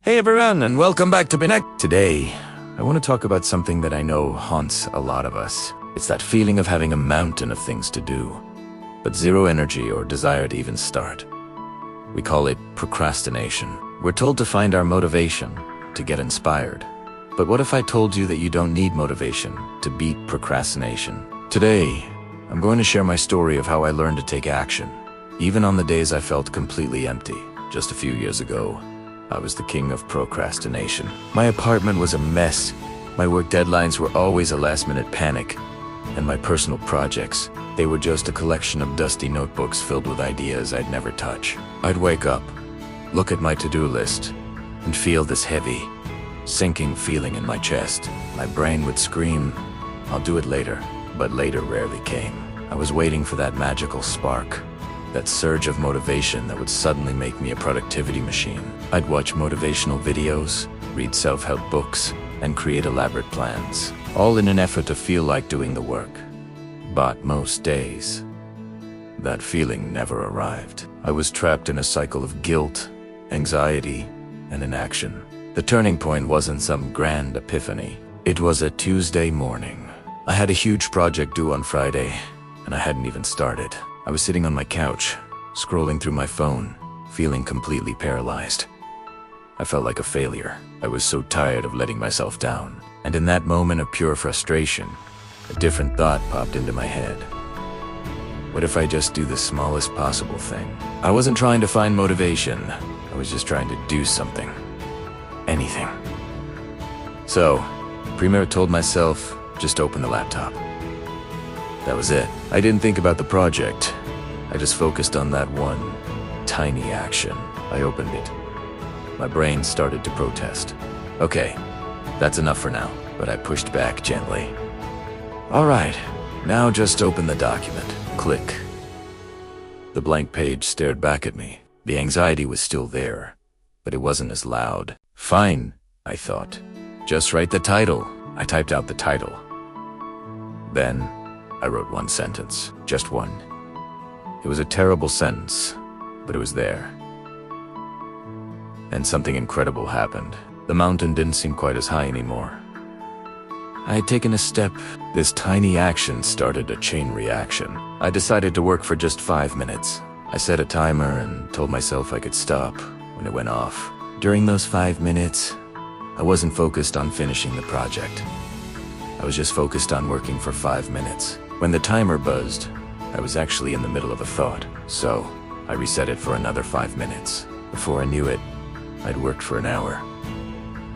Hey everyone, and welcome back to Connect. Today, I want to talk about something that I know haunts a lot of us. It's that feeling of having a mountain of things to do, but zero energy or desire to even start. We call it procrastination. We're told to find our motivation, to get inspired. But what if I told you that you don't need motivation to beat procrastination? Today, I'm going to share my story of how I learned to take action, even on the days I felt completely empty. Just a few years ago, I was the king of procrastination. My apartment was a mess. My work deadlines were always a last-minute panic. And my personal projects, they were just a collection of dusty notebooks filled with ideas I'd never touch. I'd wake up, look at my to-do list, and feel this heavy, sinking feeling in my chest. My brain would scream, "I'll do it later," but later rarely came. I was waiting for that magical spark, that surge of motivation that would suddenly make me a productivity machine. I'd watch motivational videos, read self-help books, and create elaborate plans, all in an effort to feel like doing the work. But most days, that feeling never arrived. I was trapped in a cycle of guilt, anxiety, and inaction. The turning point wasn't some grand epiphany. It was a Tuesday morning. I had a huge project due on Friday, and I hadn't even started. I was sitting on my couch, scrolling through my phone, feeling completely paralyzed. I felt like a failure. I was so tired of letting myself down. And in that moment of pure frustration, a different thought popped into my head. What if I just do the smallest possible thing? I wasn't trying to find motivation. I was just trying to do something. Anything. So, Premier told myself, just open the laptop. That was it. I didn't think about the project. I just focused on that one tiny action. I opened it. My brain started to protest. Okay, that's enough for now, but I pushed back gently. All right, now just open the document. Click. The blank page stared back at me. The anxiety was still there, but it wasn't as loud. Fine, I thought. Just write the title. I typed out the title. Then, I wrote one sentence, just one. It was a terrible sentence, but it was there. And something incredible happened. The mountain didn't seem quite as high anymore. I had taken a step. This tiny action started a chain reaction. I decided to work for just 5 minutes. I set a timer and told myself I could stop when it went off. During those 5 minutes, I wasn't focused on finishing the project. I was just focused on working for 5 minutes. When the timer buzzed, I was actually in the middle of a thought, so I reset it for another 5 minutes. Before I knew it, I'd worked for an hour.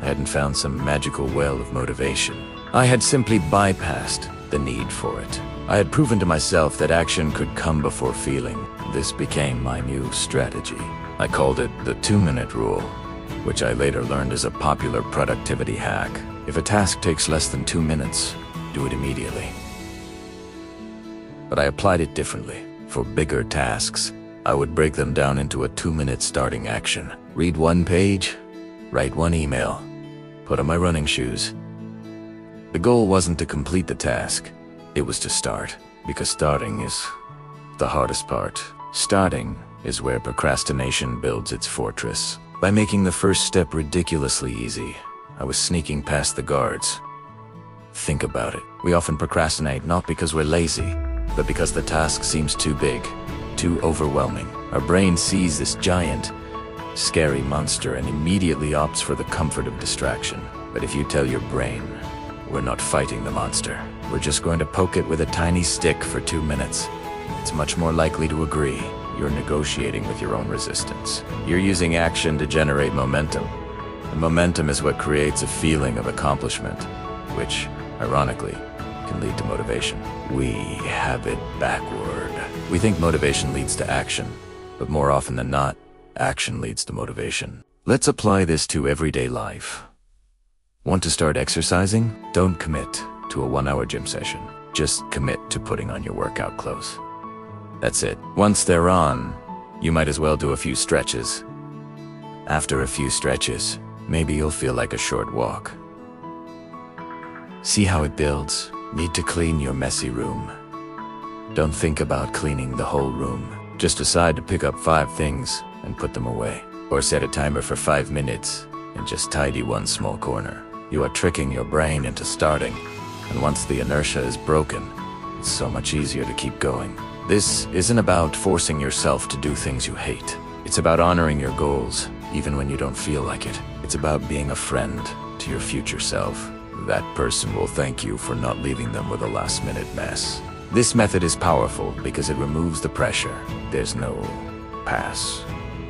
I hadn't found some magical well of motivation. I had simply bypassed the need for it. I had proven to myself that action could come before feeling. This became my new strategy. I called it the 2-minute rule, which I later learned is a popular productivity hack. If a task takes less than 2 minutes, do it immediately. But I applied it differently. For bigger tasks, I would break them down into a 2-minute starting action. Read 1 page, write 1 email, put on my running shoes. The goal wasn't to complete the task, it was to start. Because starting is the hardest part. Starting is where procrastination builds its fortress. By making the first step ridiculously easy, I was sneaking past the guards. Think about it. We often procrastinate not because we're lazy, but because the task seems too big, too overwhelming. Our brain sees this giant, scary monster and immediately opts for the comfort of distraction. But if you tell your brain, we're not fighting the monster, we're just going to poke it with a tiny stick for 2 minutes, it's much more likely to agree. You're negotiating with your own resistance. You're using action to generate momentum. And momentum is what creates a feeling of accomplishment, which, ironically, can lead to motivation. We have it backward. We think motivation leads to action, but more often than not, action leads to motivation. Let's apply this to everyday life. Want to start exercising? Don't commit to a 1-hour gym session. Just commit to putting on your workout clothes. That's it. Once they're on, you might as well do a few stretches. After a few stretches, maybe you'll feel like a short walk. See how it builds? Need to clean your messy room. Don't think about cleaning the whole room. Just decide to pick up 5 things and put them away. Or set a timer for 5 minutes in just tidy one small corner. You are tricking your brain into starting, and once the inertia is broken, it's so much easier to keep going. This isn't about forcing yourself to do things you hate. It's about honoring your goals, even when you don't feel like it. It's about being a friend to your future self. That person will thank you for not leaving them with a last-minute mess. This method is powerful because it removes the pressure. There's no pass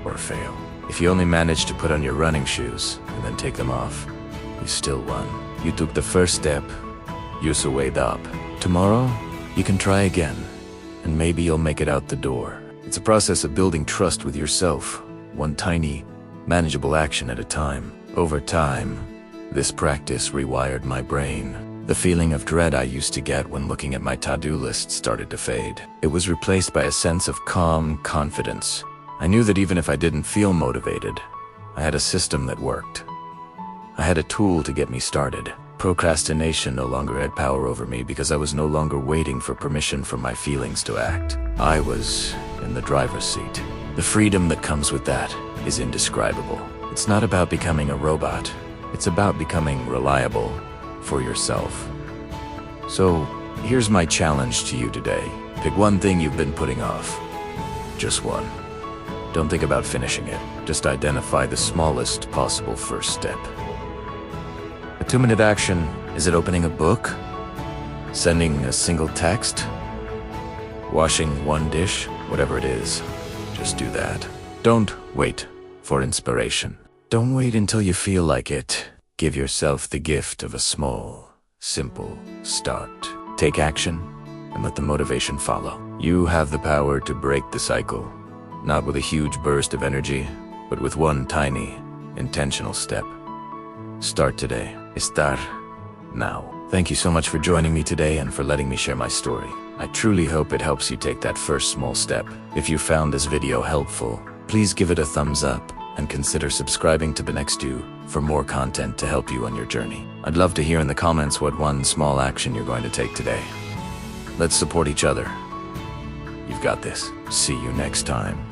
or fail. If you only manage to put on your running shoes and then take them off, you still won. You took the first step. You surveyed up. Tomorrow, you can try again, and maybe you'll make it out the door. It's a process of building trust with yourself, one tiny, manageable action at a time. Over time, this practice rewired my brain. The feeling of dread I used to get when looking at my to-do list started to fade. It was replaced by a sense of calm confidence. I knew that even if I didn't feel motivated, I had a system that worked. I had a tool to get me started. Procrastination no longer had power over me because I was no longer waiting for permission from my feelings to act. I was in the driver's seat. The freedom that comes with that is indescribable. It's not about becoming a robot. It's about becoming reliable for yourself. So, here's my challenge to you today. Pick one thing you've been putting off. Just one. Don't think about finishing it. Just identify the smallest possible first step. A 2-minute action. Is it opening a book? Sending a single text? Washing one dish? Whatever it is, just do that. Don't wait for inspiration. Don't wait until you feel like it. Give yourself the gift of a small, simple start. Take action and let the motivation follow. You have the power to break the cycle, not with a huge burst of energy, but with one tiny, intentional step. Start today. Estar now. Thank you so much for joining me today and for letting me share my story. I truly hope it helps you take that first small step. If you found this video helpful, please give it a thumbs up and consider subscribing to Benextu for more content to help you on your journey. I'd love to hear in the comments what one small action you're going to take today. Let's support each other. You've got this. See you next time.